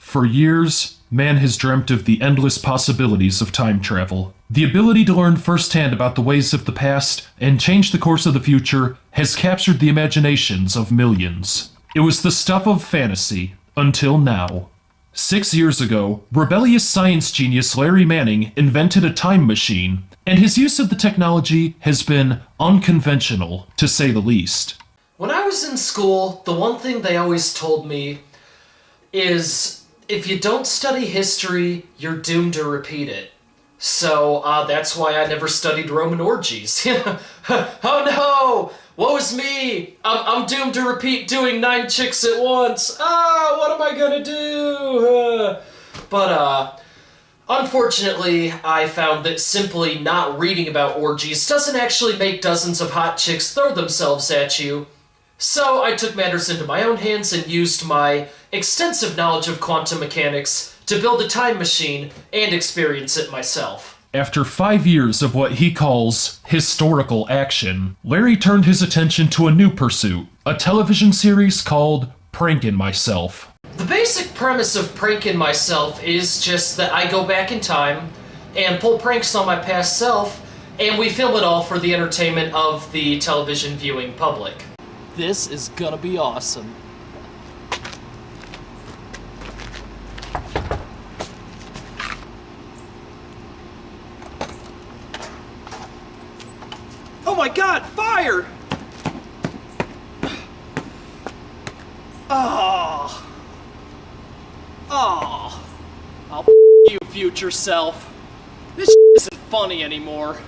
For years, man has dreamt of the endless possibilities of time travel. The ability to learn firsthand about the ways of the past and change the course of the future has captured the imaginations of millions. It was the stuff of fantasy, until now. 6 years ago, rebellious science genius Larry Manning invented a time machine, and his use of the technology has been unconventional, to say the least. When I was in school, the one thing they always told me is, if you don't study history, you're doomed to repeat it. So, that's why I never studied Roman orgies. Oh no! Woe is me! I'm doomed to repeat doing 9 chicks at once! What am I gonna do? But, unfortunately, I found that simply not reading about orgies doesn't actually make dozens of hot chicks throw themselves at you. So I took matters into my own hands and used my extensive knowledge of quantum mechanics to build a time machine and experience it myself. After 5 years of what he calls historical action, Larry turned his attention to a new pursuit, a television series called Prankin Myself. The basic premise of Prankin Myself is just that I go back in time and pull pranks on my past self, and we film it all for the entertainment of the television viewing public. This is gonna be awesome. Oh my god, fire! Oh. Oh. I'll you, future self. This isn't funny anymore.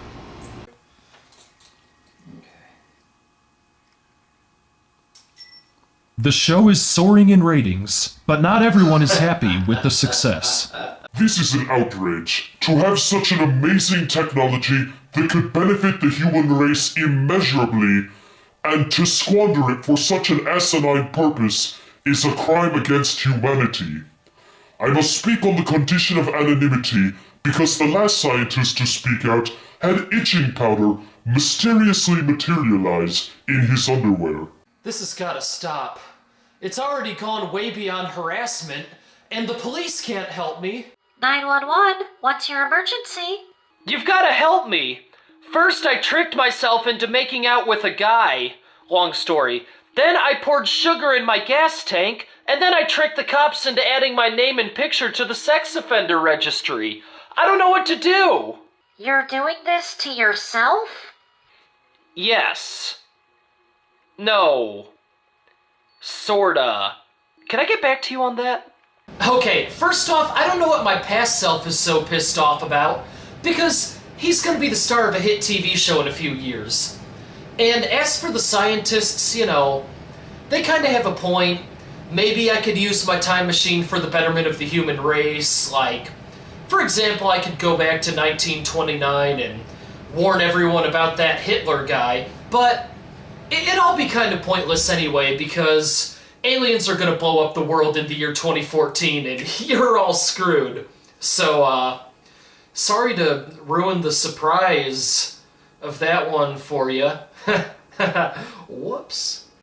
The show is soaring in ratings, but not everyone is happy with the success. This is an outrage. To have such an amazing technology that could benefit the human race immeasurably, and to squander it for such an asinine purpose is a crime against humanity. I must speak on the condition of anonymity because the last scientist to speak out had itching powder mysteriously materialize in his underwear. This has gotta stop. It's already gone way beyond harassment, and the police can't help me. 911, what's your emergency? You've gotta help me. First, I tricked myself into making out with a guy. Long story. Then I poured sugar in my gas tank, and then I tricked the cops into adding my name and picture to the sex offender registry. I don't know what to do. You're doing this to yourself? Yes. No. Sorta. Can I get back to you on that? Okay, first off, I don't know what my past self is so pissed off about, because he's gonna be the star of a hit TV show in a few years. And as for the scientists, they kinda have a point. Maybe I could use my time machine for the betterment of the human race, like, for example, I could go back to 1929 and warn everyone about that Hitler guy, but it'd all be kind of pointless anyway, because aliens are gonna blow up the world in the year 2014 and you're all screwed. So, sorry to ruin the surprise of that one for you. Whoops.